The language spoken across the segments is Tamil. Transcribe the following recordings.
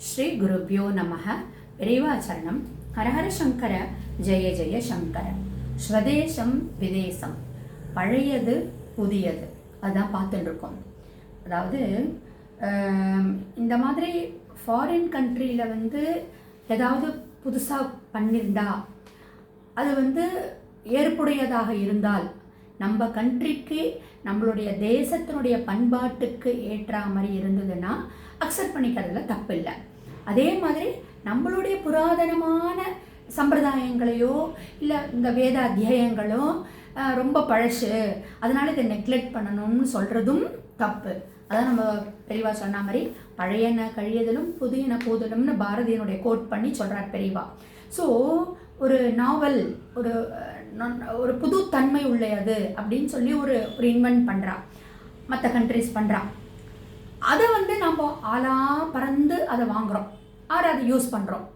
ஸ்ரீ குருப்யோ நமः. பெரியவாச்சரணம். ஹரஹர சங்கர, ஜெய ஜெய சங்கர. ஸ்வதேசம் விதேசம், பழையது புதியது, அதான் பார்த்துட்டு இருக்கோம். அதாவது இந்த மாதிரி ஃபாரின் கண்ட்ரியில் ஏதாவது புதுசாக பண்ணியிருந்தா அது ஏற்புடையதாக இருந்தால் நம்ம கண்ட்ரிக்கு நம்மளுடைய தேசத்தினுடைய பண்பாட்டுக்கு ஏற்ற மாதிரி இருந்ததுன்னா அக்செப்ட் பண்ணிக்கிறதுல தப்பு இல்லை. அதே மாதிரி நம்மளுடைய புராதனமான சம்பிரதாயங்களையோ இல்லை இந்த வேத அத்தியாயங்களோ ரொம்ப பழசு, அதனால இதை நெக்லெக்ட் பண்ணணும்னு சொல்கிறதும் தப்பு. அதான் நம்ம பெரியவா சொன்ன மாதிரி பழையன கழியதிலும் புதியன போதலும்னு பாரதியனுடைய கோட் பண்ணி சொல்கிறார் பெரியவா. ஸோ ஒரு நாவல் ஒரு புது தன்மை உள்ளது அப்படின்னு சொல்லி ஒரு இன்வென்ட் பண்ணுறா, மற்ற கண்ட்ரிஸ் பண்ணுறா. அதை நம்ம ஆளா பறந்து அதை வாங்குகிறோம், ஆர் அதை யூஸ் பண்ணுறோம்.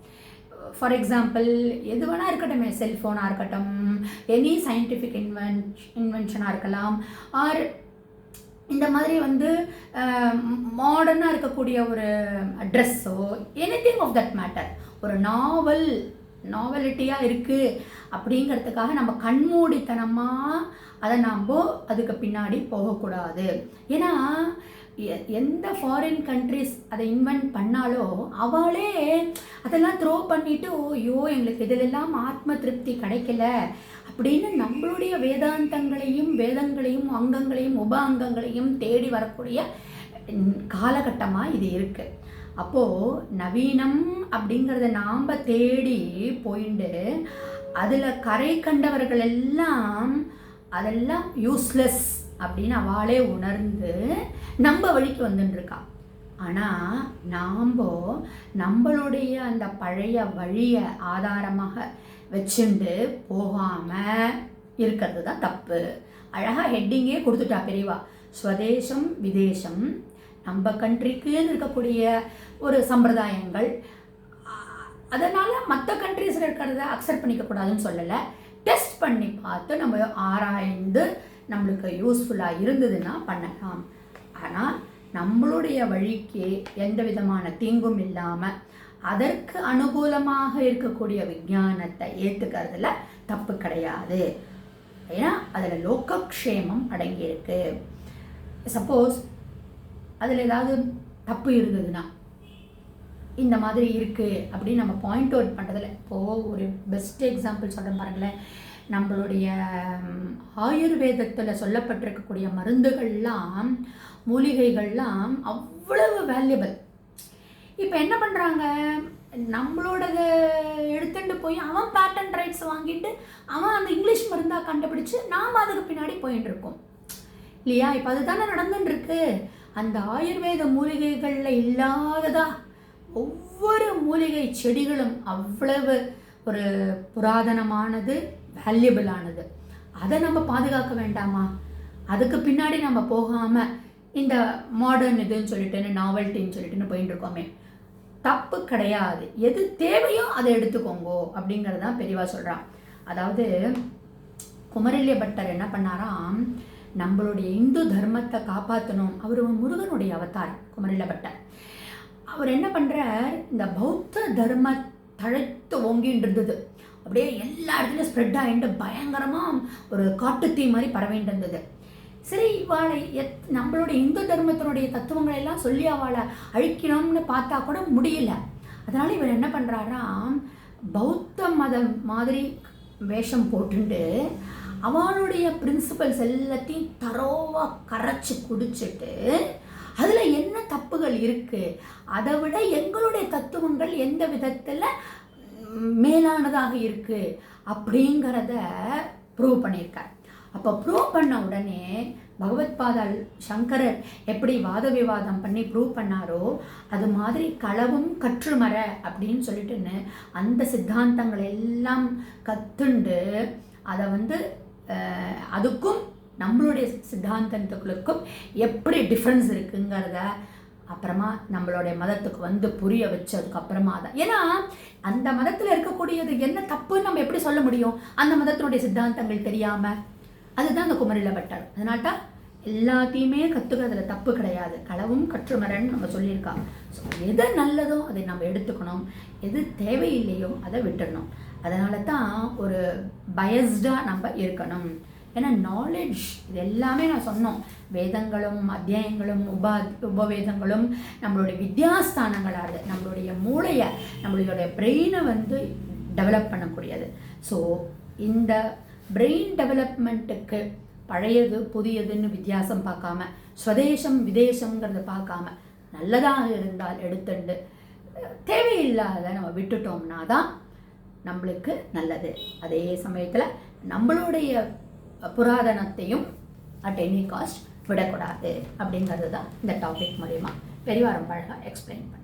ஃபார் எக்ஸாம்பிள் எது வேணால் இருக்கட்டும், செல்ஃபோனாக இருக்கட்டும், எனி சயின்டிஃபிக் இன்வென்ஷனாக இருக்கலாம், ஆர் இந்த மாதிரி மாடர்னாக இருக்கக்கூடிய ஒரு ட்ரெஸ்ஸோ, எனிதிங் ஆஃப் தட் மேட்டர். ஒரு நாவலிட்டியாக இருக்குது அப்படிங்கிறதுக்காக நம்ம கண்மூடித்தனமாக அதை அதுக்கு பின்னாடி போகக்கூடாது. ஏன்னா எந்த ஃபாரின் கண்ட்ரிஸ் அதை இன்வென்ட் பண்ணாலோ அவளே அதெல்லாம் த்ரோ பண்ணிவிட்டு, ஐயோ எங்களுக்கு இதிலெல்லாம் ஆத்ம திருப்தி கிடைக்கல அப்படின்னு நம்மளுடைய வேதங்களையும் அங்கங்களையும் உப அங்கங்களையும் தேடி வரக்கூடிய காலகட்டமாக இது இருக்குது. அப்போது நவீனம் அப்படிங்கிறத நாம் தேடி போயிட்டு அதில் கரை கண்டவர்கள் எல்லாம் அதெல்லாம் யூஸ்லெஸ் அப்படின்னு அவளே உணர்ந்து நம்ம வழிக்கு வந்துட்டுருக்கா. ஆனால் நம்மளுடைய அந்த பழைய வழியை ஆதாரமாக வச்சுண்டு போகாமல் இருக்கிறது தான் தப்பு. அழகாக ஹெட்டிங்கே கொடுத்துட்டா பெரியவா. ஸ்வதேசம் விதேசம், நம்ம கண்ட்ரிக்குன்னு இருக்கக்கூடிய ஒரு சம்பிரதாயங்கள், அதனால் மற்ற கண்ட்ரிஸில் இருக்கிறத அக்செப்ட் பண்ணிக்கக்கூடாதுன்னு சொல்லலை. டெஸ்ட் பண்ணி பார்த்து நம்ம ஆராய்ந்து நம்மளுக்கு யூஸ்ஃபுல்லாக இருந்ததுன்னா பண்ணலாம். ஆனால் நம்மளுடைய வழிக்கு எந்த விதமான தீங்கும் இல்லாமல் அதற்கு அனுகூலமாக இருக்கக்கூடிய விஞ்ஞானத்தை ஏற்றுக்கிறதுல தப்பு கிடையாது. ஏன்னா அதில் லோகக்ஷேமம் அடங்கியிருக்கு. சப்போஸ் அதில் ஏதாவது தப்பு இருந்ததுன்னா இந்த மாதிரி இருக்குது அப்படின்னு நம்ம பாயிண்ட் அவுட் பண்ணுறதில்ல. இப்போது ஒரு பெஸ்ட் எக்ஸாம்பிள் சொல்கிறேன் பாருங்களேன். நம்மளுடைய ஆயுர்வேதத்தில் சொல்லப்பட்டிருக்கக்கூடிய மருந்துகள்லாம், மூலிகைகள்லாம் அவ்வளவு வேல்யூபிள். இப்போ என்ன பண்ணுறாங்க, நம்மளோடதை எடுத்துட்டு போய் அவன் பேட்டன் ரைட்ஸ் வாங்கிட்டு அவன் அந்த இங்கிலீஷ் மருந்தாக கண்டுபிடிச்சு நாம் அதுக்கு பின்னாடி போயிட்டு இருக்கோம் இல்லையா? இப்போ அதுதானே நடந்துட்டுருக்கு. அந்த ஆயுர்வேத மூலிகைகளில் இல்லாததா ஒவ்வொரு மூலிகை செடிகளும் அவ்வளவு ஒரு புராதனமானது, வேல்யூபிளானது. அதை நம்ம பாதுகாக்க வேண்டாமா? அதுக்கு பின்னாடி நம்ம போகாமல் இந்த மாடர்ன் இதுன்னு சொல்லிட்டு நாவல்ட்டின்னு சொல்லிட்டுன்னு போயிட்டு இருக்கோமே. தப்பு கிடையாது. எது தேவையோ அதை எடுத்துக்கோங்கோ அப்படிங்கிறதான் பெரியவா சொல்கிறான். அதாவது குமரில்ய பட்டர் என்ன பண்ணாராம், நம்மளுடைய இந்து தர்மத்தை காப்பாற்றணும். அவர் முருகனுடைய அவதாரம் குமரில்ய பட்டர். அவர் என்ன பண்ணுறார், இந்த பௌத்த தர்ம தழைத்து ஓங்கின்னு இருந்தது, அப்படியே எல்லா இடத்துலையும் ஸ்ப்ரெட் ஆகிட்டு பயங்கரமாக ஒரு காட்டுத்தீ மாதிரி பரவிட்டு இருந்தது. சரி, இவாளை நம்மளுடைய இந்து தர்மத்தினுடைய தத்துவங்களை எல்லாம் சொல்லி அவளை அழிக்கணும்னு பார்த்தா கூட முடியல. அதனால் இவர் என்ன பண்ணுறாராம், பௌத்த மதம் மாதிரி வேஷம் போட்டுண்டு அவளுடைய பிரின்சிபல்ஸ் எல்லாத்தையும் தரோவாக கரைச்சி குடிச்சிட்டு அதில் என்ன தப்புகள் இருக்குது, அதை விட எங்களுடைய தத்துவங்கள் எந்த விதத்தில் மேலானதாக இருக்குது அப்படிங்கிறத ப்ரூவ் பண்ணியிருக்கார். அப்போ ப்ரூவ் பண்ண உடனே பகவத்பாதால் சங்கரர் எப்படி வாத விவாதம் பண்ணி ப்ரூவ் பண்ணாரோ அது மாதிரி களவும் கற்றுமர அப்படின்னு சொல்லிட்டுன்னு அந்த சித்தாந்தங்கள் எல்லாம் கற்றுண்டு அதை அதுக்கும் நம்மளுடைய சித்தாந்தத்துக்களுக்கும் எப்படி டிஃப்ரென்ஸ் இருக்குங்கிறத அப்புறமா நம்மளுடைய மதத்துக்கு புரிய வச்சதுக்கு அப்புறமா தான். ஏன்னா அந்த மதத்தில் இருக்கக்கூடியது என்ன தப்புன்னு நம்ம எப்படி சொல்ல முடியும் அந்த மதத்தினுடைய சித்தாந்தங்கள் தெரியாமல்? அதுதான் அந்த குமரில்ய பட்டர். அதனால்தான் எல்லாத்தையுமே கற்றுக்கிறதுல தப்பு கிடையாது. களவும் கற்றுமரன்னு நம்ம சொல்லியிருக்கோம். ஸோ எது நல்லதோ அதை நம்ம எடுத்துக்கணும், எது தேவையில்லையோ அதை விட்டுடணும். அதனால தான் ஒரு பயஸ்டாக நம்ம இருக்கணும். ஏன்னா நாலேஜ் இது எல்லாமே நான் சொன்னோம், வேதங்களும் அத்தியாயங்களும் உபவேதங்களும் நம்மளுடைய வித்யாஸ்தானங்களாக நம்மளுடைய மூளையை, நம்மளுடைய பிரெயினை டெவலப் பண்ணக்கூடியது. ஸோ இந்த பிரெயின் டெவலப்மெண்ட்டுக்கு பழையது புதியதுன்னு வித்தியாசம் பார்க்காம, ஸ்வதேசம் விதேசங்கிறத பார்க்காம, நல்லதாக இருந்தால் எடுத்துண்டு தேவையில்லாத நம்ம விட்டுட்டோம்னா தான் நம்மளுக்கு நல்லது. அதே சமயத்தில் நம்மளுடைய புராதனத்தையும் அட் எனி காஸ்ட் விடக்கூடாது அப்படிங்கிறது தான் இந்த டாபிக் மூலிமா பெரியவாரம் பழக எக்ஸ்பிளைன் பண்ண.